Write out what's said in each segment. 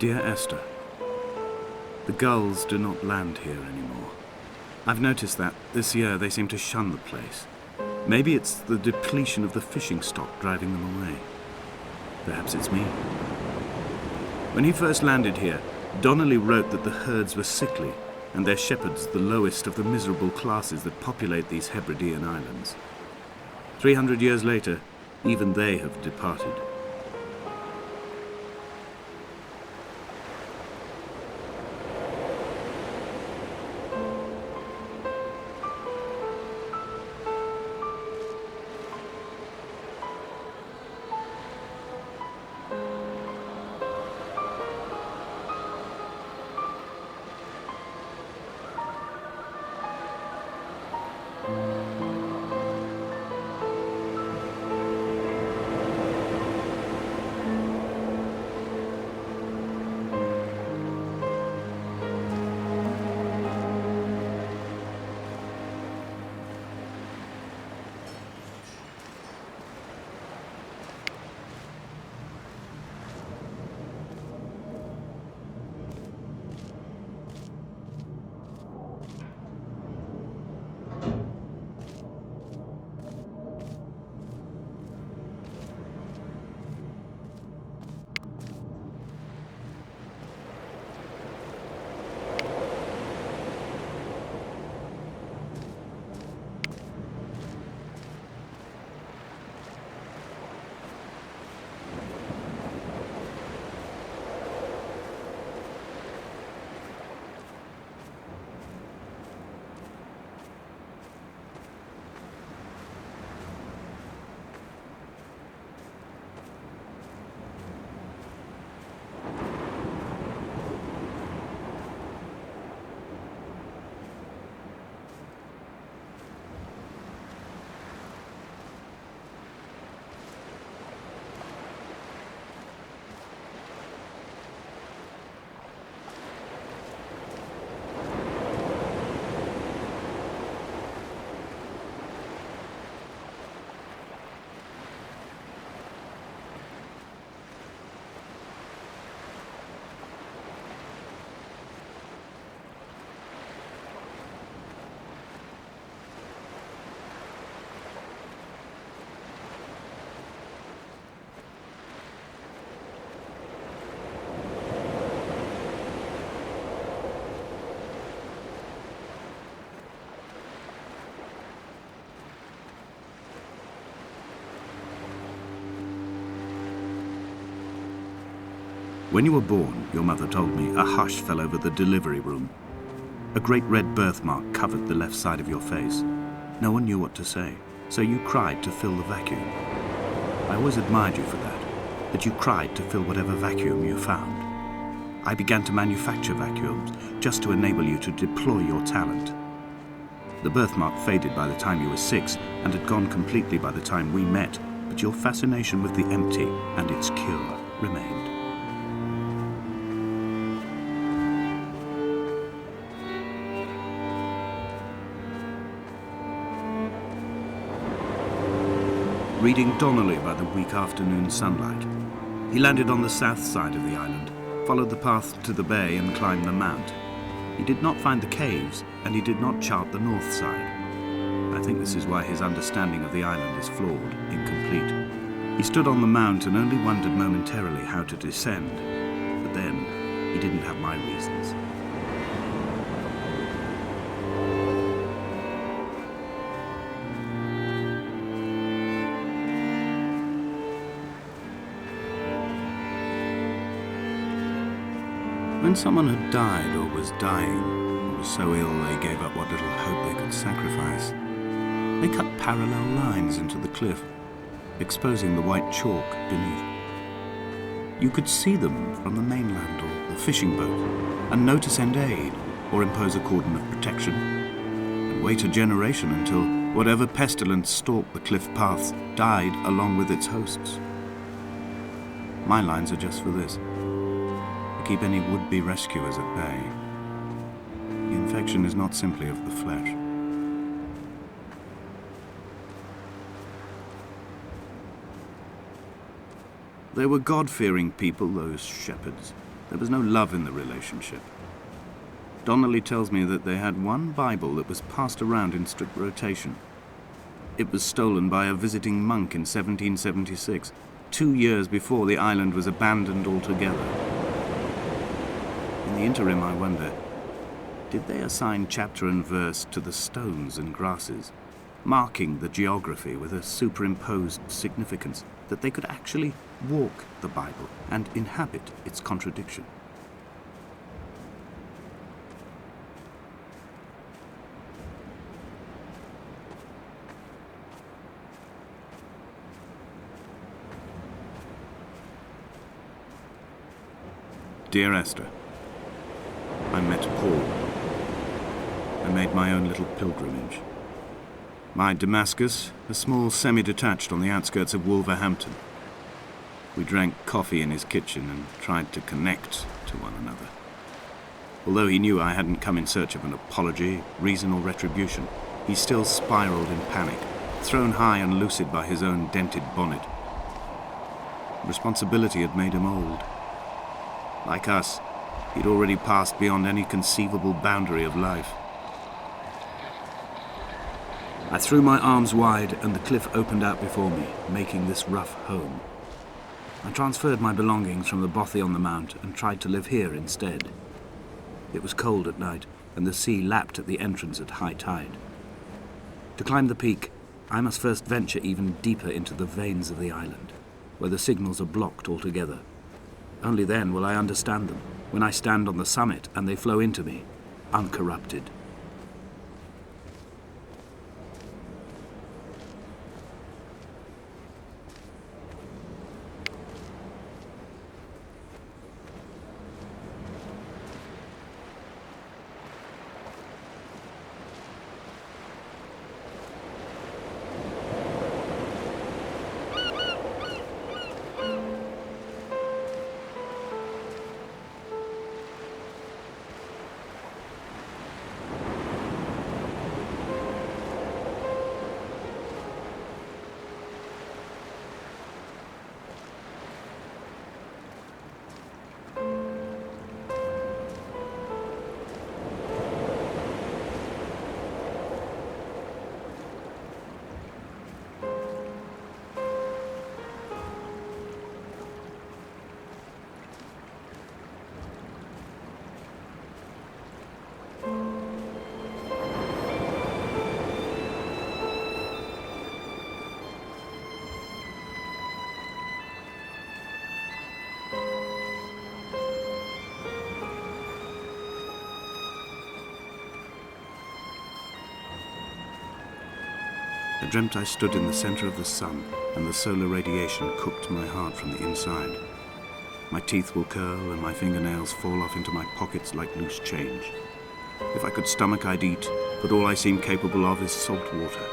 Dear Esther, the gulls do not land here anymore. I've noticed that this year they seem to shun the place. Maybe it's the depletion of the fishing stock driving them away. Perhaps it's me. When he first landed here, Donnelly wrote that the herds were sickly and their shepherds the lowest of the miserable classes that populate these Hebridean islands. 300 years later, even they have departed. When you were born, your mother told me, a hush fell over the delivery room. A great red birthmark covered the left side of your face. No one knew what to say, so you cried to fill the vacuum. I always admired you for that you cried to fill whatever vacuum you found. I began to manufacture vacuums just to enable you to deploy your talent. The birthmark faded by the time you were 6 and had gone completely by the time we met, but your fascination with the empty and its cure remained. Reading Donnelly by the weak afternoon sunlight. He landed on the south side of the island, followed the path to the bay and climbed the mount. He did not find the caves, and he did not chart the north side. I think this is why his understanding of the island is flawed, incomplete. He stood on the mount and only wondered momentarily how to descend, but then he didn't have my reasons. When someone had died or was dying, or was so ill they gave up what little hope they could sacrifice, they cut parallel lines into the cliff, exposing the white chalk beneath. You could see them from the mainland or the fishing boat, and know to send aid or impose a cordon of protection, and wait a generation until whatever pestilence stalked the cliff paths died along with its hosts. My lines are just for this. Keep any would-be rescuers at bay. The infection is not simply of the flesh. They were God-fearing people, those shepherds. There was no love in the relationship. Donnelly tells me that they had one Bible that was passed around in strict rotation. It was stolen by a visiting monk in 1776, 2 years before the island was abandoned altogether. In the interim, I wonder, did they assign chapter and verse to the stones and grasses, marking the geography with a superimposed significance, that they could actually walk the Bible and inhabit its contradiction? Dear Esther, I met Paul. I made my own little pilgrimage. My Damascus, a small semi-detached on the outskirts of Wolverhampton. We drank coffee in his kitchen and tried to connect to one another. Although he knew I hadn't come in search of an apology, reason or retribution, he still spiraled in panic, thrown high and lucid by his own dented bonnet. Responsibility had made him old. Like us, he'd already passed beyond any conceivable boundary of life. I threw my arms wide and the cliff opened out before me, making this rough home. I transferred my belongings from the bothy on the mount and tried to live here instead. It was cold at night and the sea lapped at the entrance at high tide. To climb the peak, I must first venture even deeper into the veins of the island, where the signals are blocked altogether. Only then will I understand them, when I stand on the summit and they flow into me, uncorrupted. I dreamt I stood in the center of the sun, and the solar radiation cooked my heart from the inside. My teeth will curl, and my fingernails fall off into my pockets like loose change. If I could stomach, I'd eat, but all I seem capable of is salt water.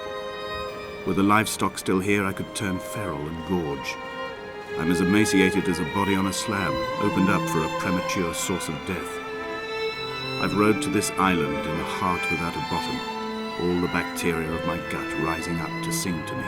Were the livestock still here, I could turn feral and gorge. I'm as emaciated as a body on a slab, opened up for a premature source of death. I've rowed to this island in a heart without a bottom, all the bacteria of my gut rising up to sing to me.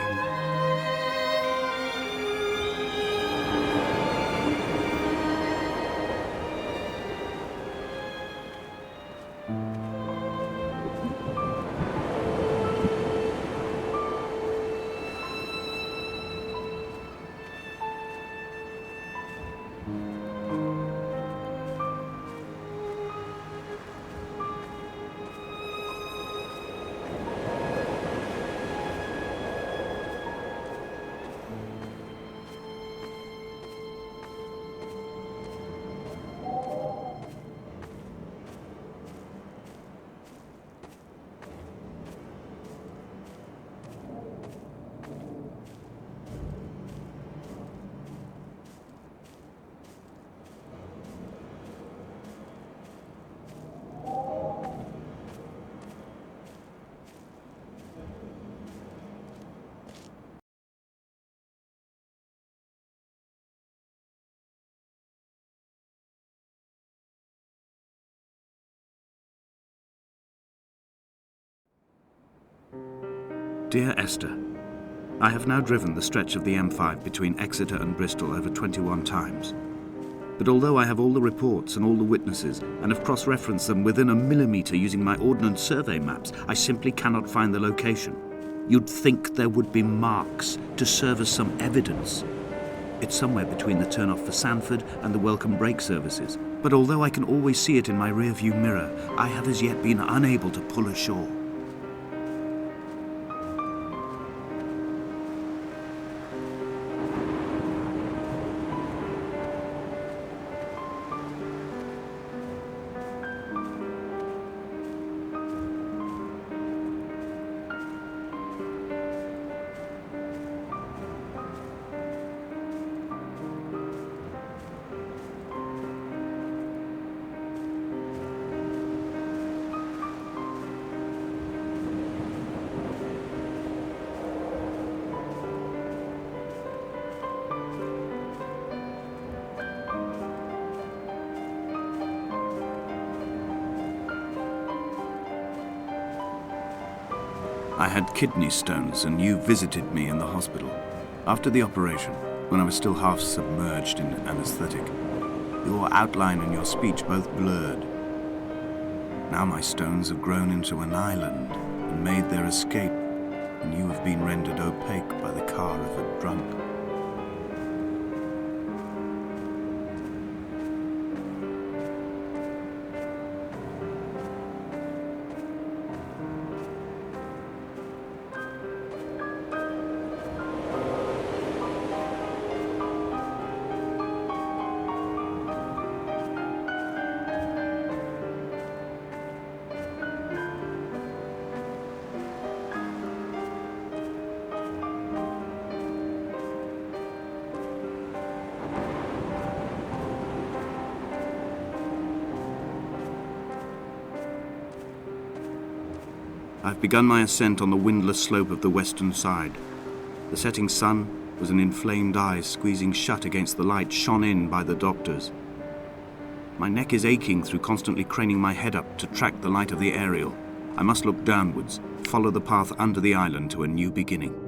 Dear Esther, I have now driven the stretch of the M5 between Exeter and Bristol over 21 times. But although I have all the reports and all the witnesses, and have cross-referenced them within a millimetre using my Ordnance Survey maps, I simply cannot find the location. You'd think there would be marks to serve as some evidence. It's somewhere between the turn-off for Sanford and the welcome break services. But although I can always see it in my rear-view mirror, I have as yet been unable to pull ashore. I had kidney stones, and you visited me in the hospital. After the operation, when I was still half submerged in anesthetic, your outline and your speech both blurred. Now my stones have grown into an island and made their escape, and you have been rendered opaque by the car of a drunk. I've begun my ascent on the windless slope of the western side. The setting sun was an inflamed eye squeezing shut against the light shone in by the doctors. My neck is aching through constantly craning my head up to track the light of the aerial. I must look downwards, follow the path under the island to a new beginning.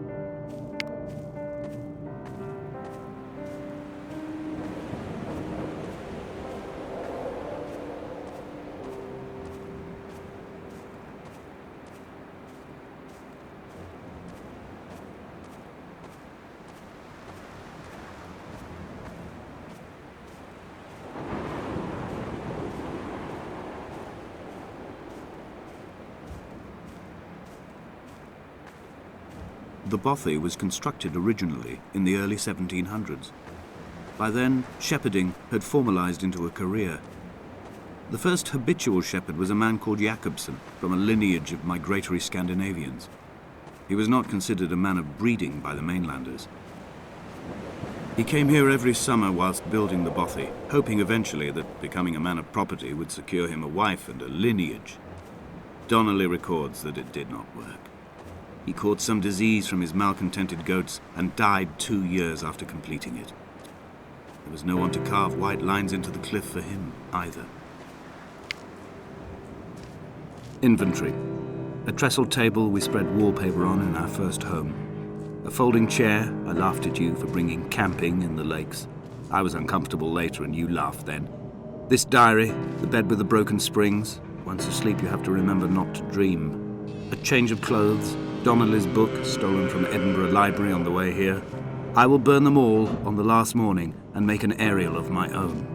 The bothy was constructed originally in the early 1700s. By then, shepherding had formalized into a career. The first habitual shepherd was a man called Jakobsen, from a lineage of migratory Scandinavians. He was not considered a man of breeding by the mainlanders. He came here every summer whilst building the bothy, hoping eventually that becoming a man of property would secure him a wife and a lineage. Donnelly records that it did not work. He caught some disease from his malcontented goats and died 2 years after completing it. There was no one to carve white lines into the cliff for him either. Inventory. A trestle table we spread wallpaper on in our first home. A folding chair. I laughed at you for bringing camping in the lakes. I was uncomfortable later and you laughed then. This diary, the bed with the broken springs. Once asleep you have to remember not to dream. A change of clothes. Donnelly's book, stolen from Edinburgh Library on the way here. I will burn them all on the last morning and make an aerial of my own.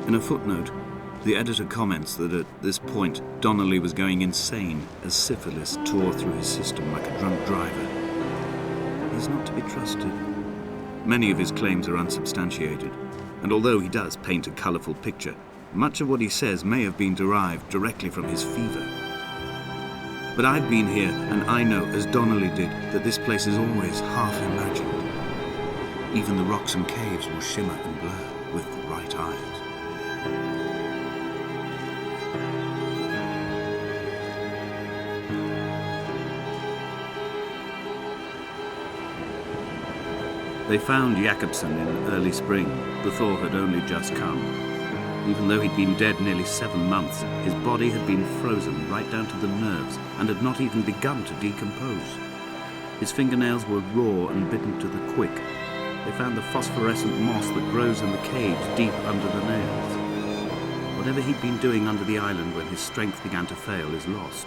In a footnote, The editor comments that at this point, Donnelly was going insane as syphilis tore through his system like a drunk driver. He's not to be trusted. Many of his claims are unsubstantiated, and although he does paint a colourful picture, much of what he says may have been derived directly from his fever. But I've been here, and I know, as Donnelly did, that this place is always half imagined. Even the rocks and caves will shimmer and blur with the right eyes. They found Jakobsen in early spring. The thaw had only just come. Even though he'd been dead nearly 7 months, his body had been frozen right down to the nerves and had not even begun to decompose. His fingernails were raw and bitten to the quick. They found the phosphorescent moss that grows in the caves deep under the nails. Whatever he'd been doing under the island when his strength began to fail is lost.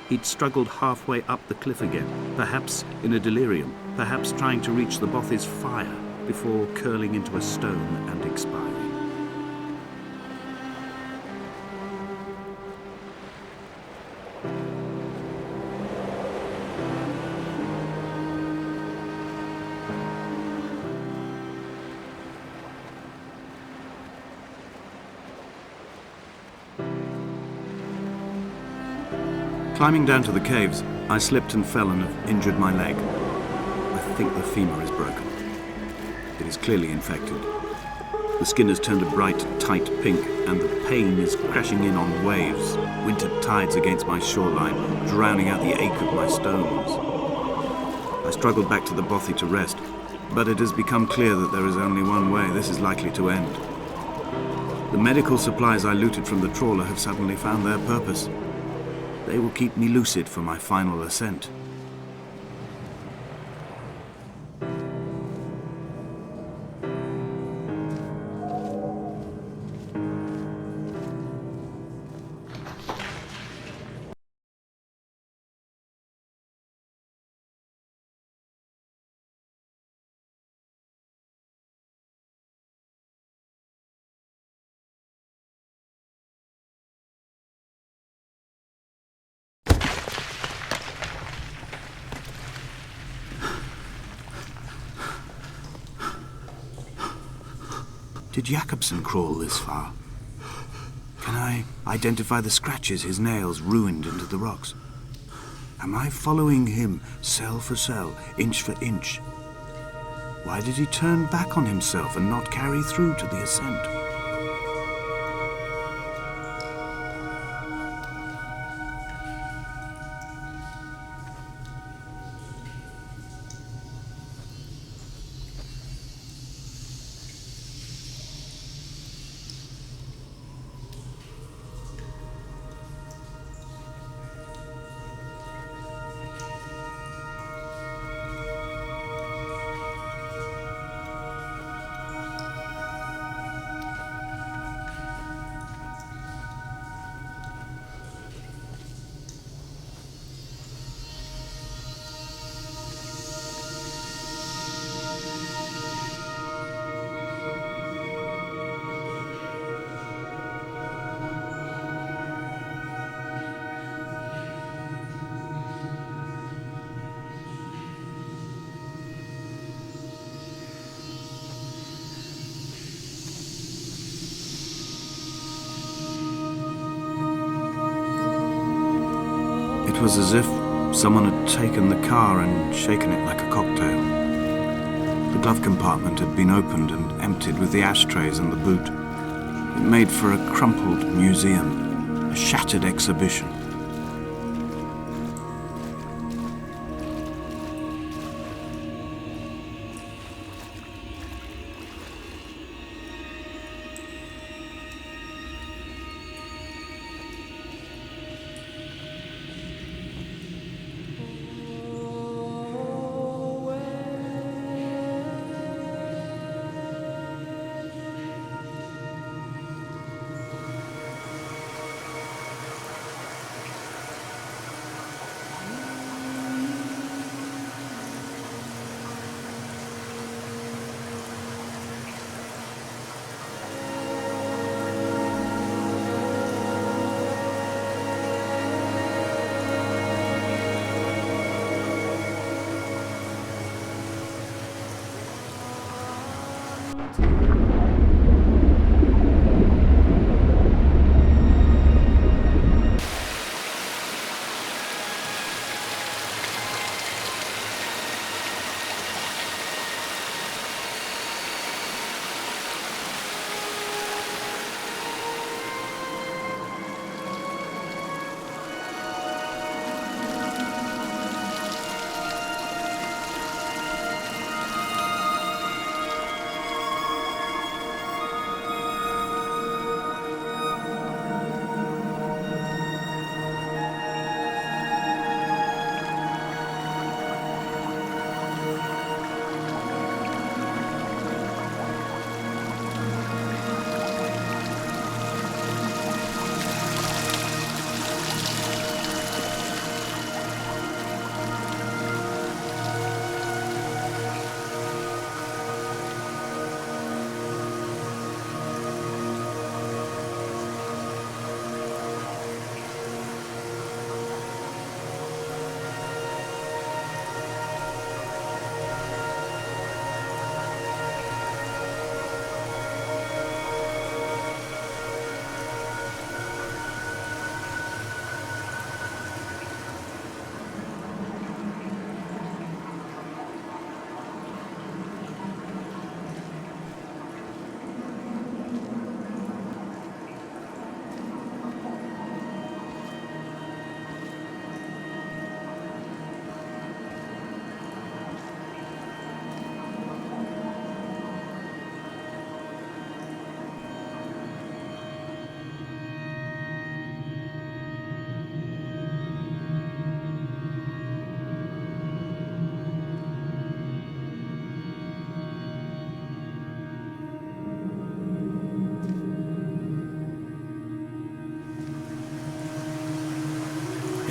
He'd struggled halfway up the cliff again, perhaps in a delirium, perhaps trying to reach the Bothy's fire before curling into a stone and expiring. Climbing down to the caves, I slipped and fell and have injured my leg. I think the femur is broken. It is clearly infected. The skin has turned a bright, tight pink, and the pain is crashing in on waves, winter tides against my shoreline, drowning out the ache of my stones. I struggled back to the Bothy to rest, but it has become clear that there is only one way this is likely to end. The medical supplies I looted from the trawler have suddenly found their purpose. They will keep me lucid for my final ascent. Did Jakobsen crawl this far? Can I identify the scratches his nails ruined into the rocks? Am I following him cell for cell, inch for inch? Why did he turn back on himself and not carry through to the ascent? It was as if someone had taken the car and shaken it like a cocktail. The glove compartment had been opened and emptied with the ashtrays and the boot. It made for a crumpled museum, a shattered exhibition.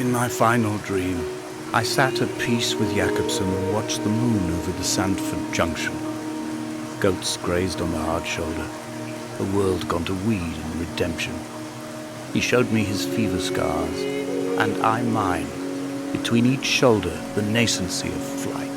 In my final dream, I sat at peace with Jakobsen and watched the moon over the Sandford Junction. Goats grazed on the hard shoulder, a world gone to weed and redemption. He showed me his fever scars, and I mine, between each shoulder the nascency of flight.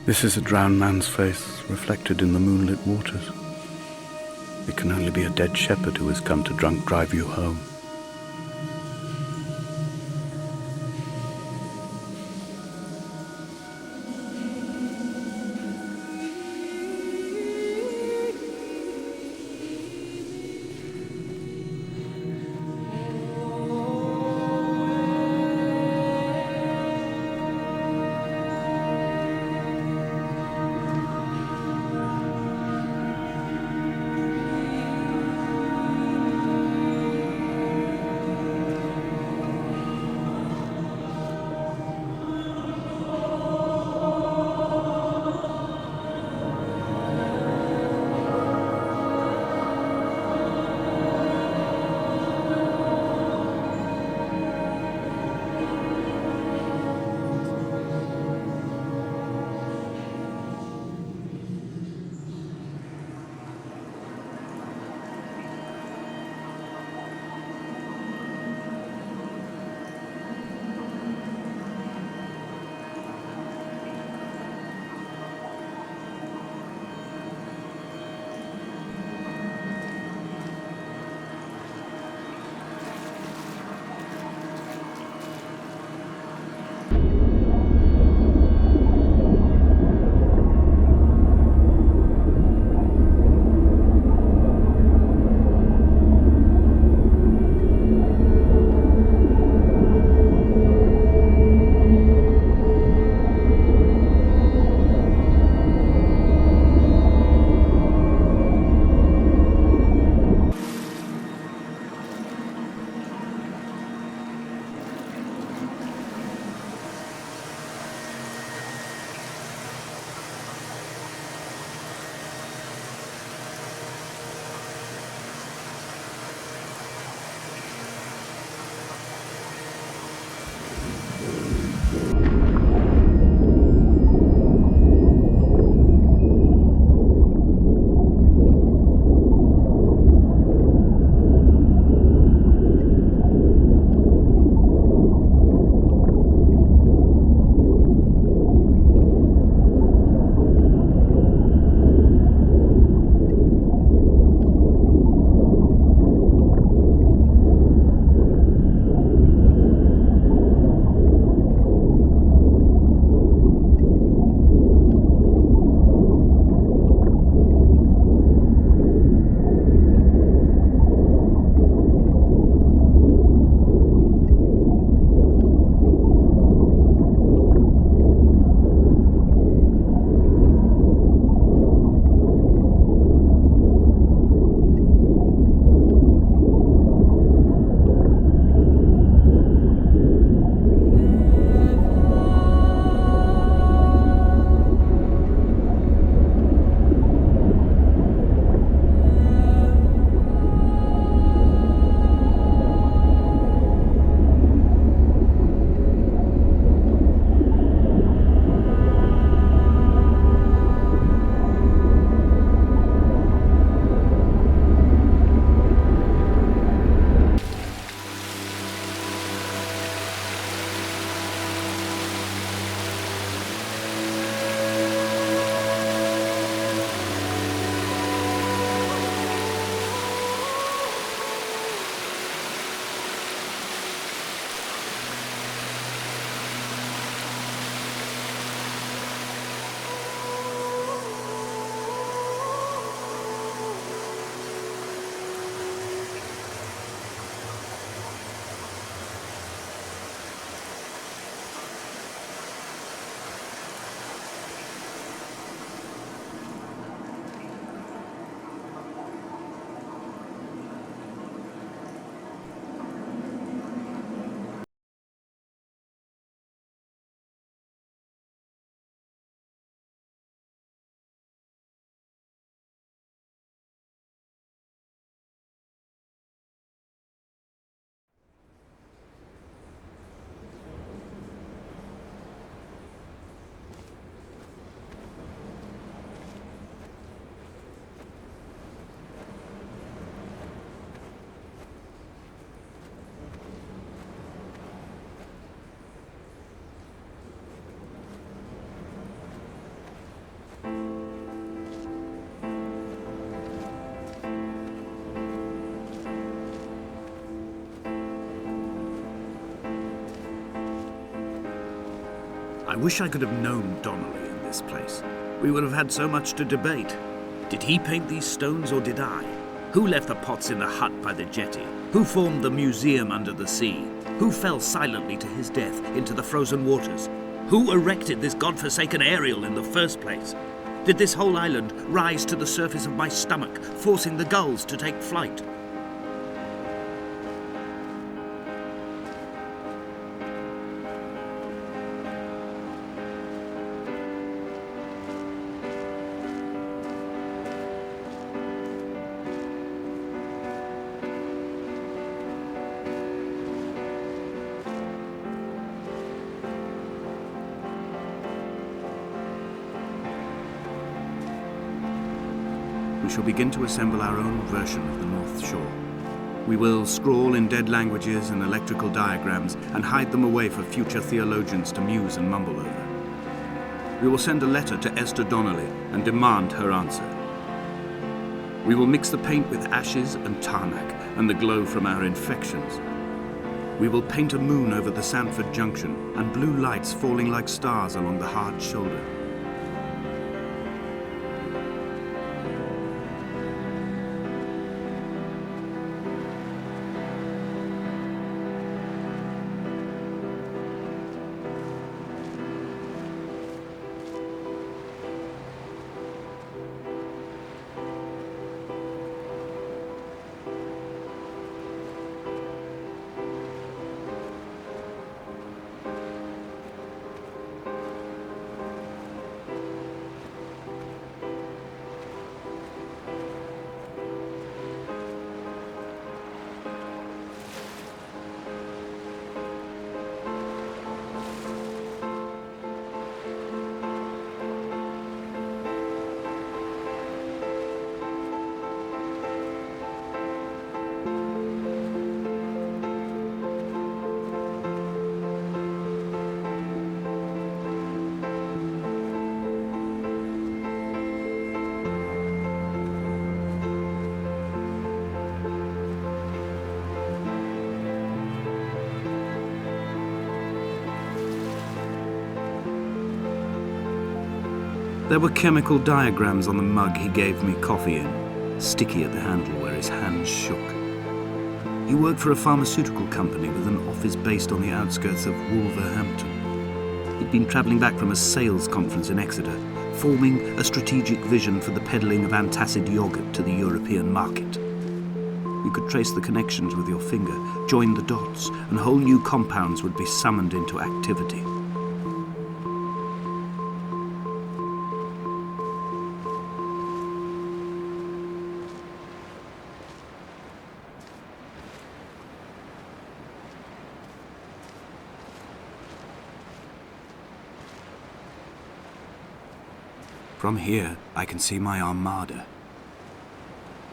This is a drowned man's face reflected in the moonlit waters. It can only be a dead shepherd who has come to drunk drive you home. wish I could have known Donnelly in this place. We would have had so much to debate. Did he paint these stones or did I? Who left the pots in the hut by the jetty? Who formed the museum under the sea? Who fell silently to his death into the frozen waters? Who erected this godforsaken aerial in the first place? Did this whole island rise to the surface of my stomach, forcing the gulls to take flight? We shall begin to assemble our own version of the North Shore. We will scrawl in dead languages and electrical diagrams and hide them away for future theologians to muse and mumble over. We will send a letter to Esther Donnelly and demand her answer. We will mix the paint with ashes and tarmac and the glow from our infections. We will paint a moon over the Sanford Junction and blue lights falling like stars along the hard shoulder. There were chemical diagrams on the mug he gave me coffee in, sticky at the handle where his hands shook. He worked for a pharmaceutical company with an office based on the outskirts of Wolverhampton. He'd been travelling back from a sales conference in Exeter, forming a strategic vision for the peddling of antacid yogurt to the European market. You could trace the connections with your finger, join the dots, and whole new compounds would be summoned into activity. From here, I can see my armada.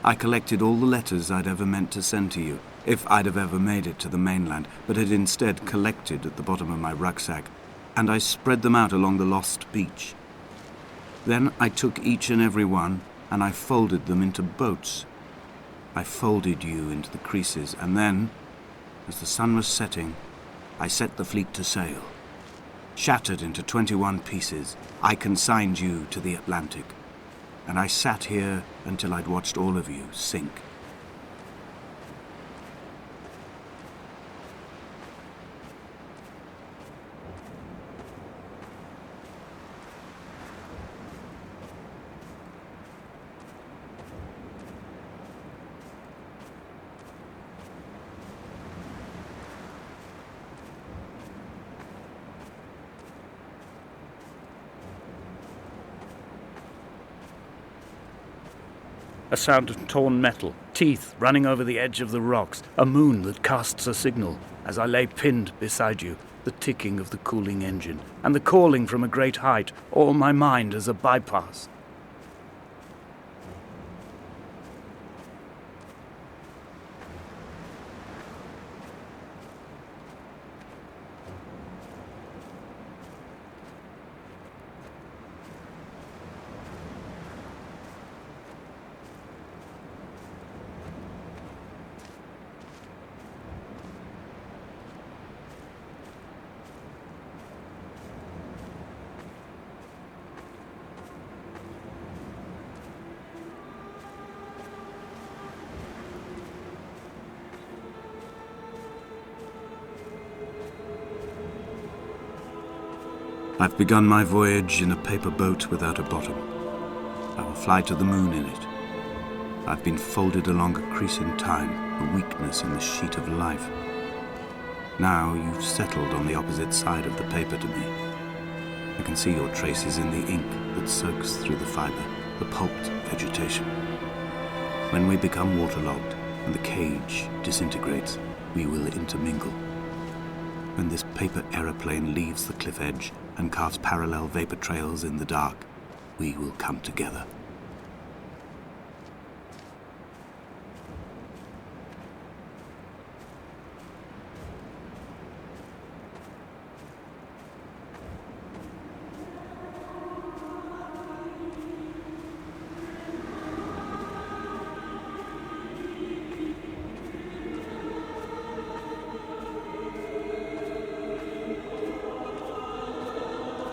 I collected all the letters I'd ever meant to send to you, if I'd have ever made it to the mainland, but had instead collected at the bottom of my rucksack, and I spread them out along the lost beach. Then I took each and every one, and I folded them into boats. I folded you into the creases, and then, as the sun was setting, I set the fleet to sail. Shattered into 21 pieces, I consigned you to the Atlantic, and I sat here until I'd watched all of you sink. A sound of torn metal, teeth running over the edge of the rocks, a moon that casts a signal. As I lay pinned beside you, the ticking of the cooling engine, and the calling from a great height, all my mind as a bypass. I've begun my voyage in a paper boat without a bottom. I will fly to the moon in it. I've been folded along a crease in time, a weakness in the sheet of life. Now you've settled on the opposite side of the paper to me. I can see your traces in the ink that soaks through the fiber, the pulped vegetation. When we become waterlogged and the cage disintegrates, we will intermingle. When this paper aeroplane leaves the cliff edge and carves parallel vapor trails in the dark, we will come together.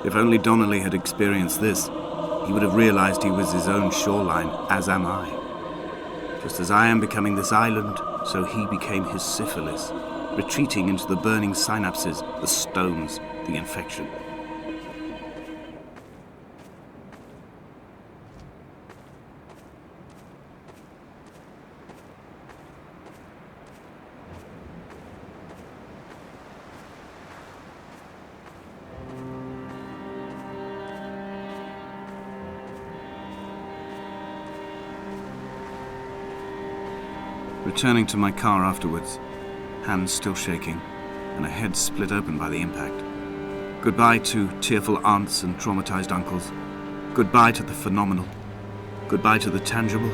If only Donnelly had experienced this, he would have realized he was his own shoreline, as am I. Just as I am becoming this island, so he became his syphilis, retreating into the burning synapses, the stones, the infection. Returning to my car afterwards, hands still shaking, and a head split open by the impact. Goodbye to tearful aunts and traumatized uncles. Goodbye to the phenomenal. Goodbye to the tangible.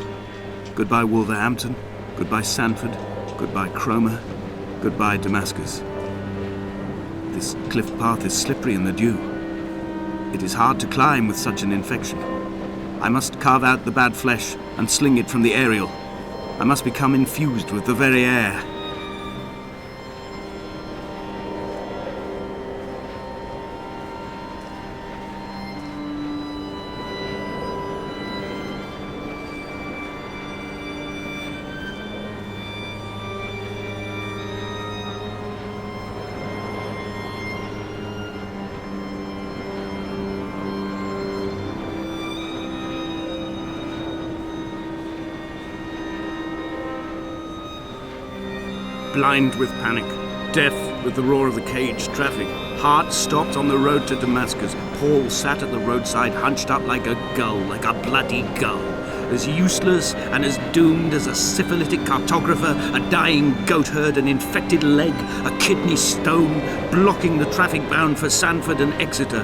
Goodbye Wolverhampton. Goodbye Sanford. Goodbye Cromer. Goodbye Damascus. This cliff path is slippery in the dew. It is hard to climb with such an infection. I must carve out the bad flesh and sling it from the aerial. I must become infused with the very air. Blind with panic, deaf with the roar of the cage traffic, heart stopped on the road to Damascus, Paul sat at the roadside hunched up like a gull, like a bloody gull, as useless and as doomed as a syphilitic cartographer, a dying goatherd, an infected leg, a kidney stone, blocking the traffic bound for Sanford and Exeter.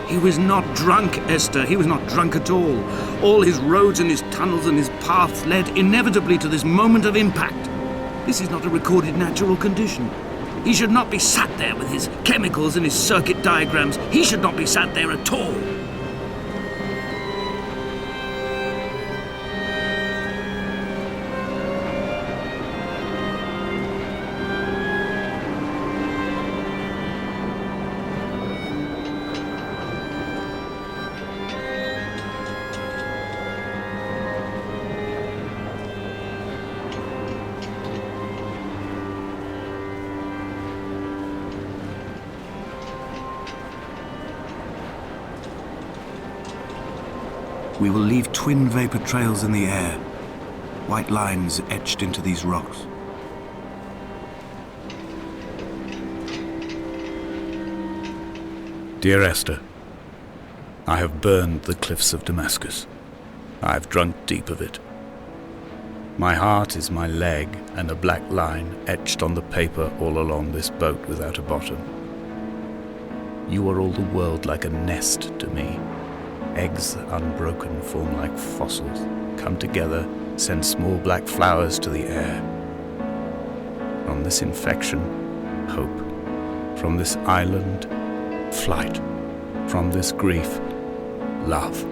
He was not drunk, Esther. He was not drunk at all. All his roads and his tunnels and his paths led inevitably to this moment of impact. This is not a recorded natural condition. He should not be sat there with his chemicals and his circuit diagrams. He should not be sat there at all. We will leave twin vapor trails in the air, white lines etched into these rocks. Dear Esther, I have burned the cliffs of Damascus. I have drunk deep of it. My heart is my leg and a black line etched on the paper all along this boat without a bottom. You are all the world like a nest to me. Eggs unbroken form like fossils, come together, send small black flowers to the air. From this infection, hope. From this island, flight. From this grief, love.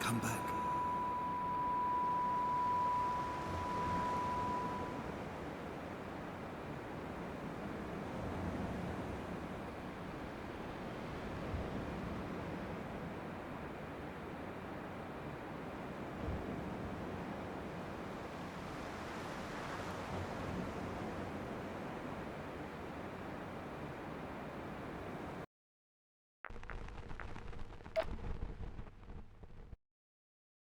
come back.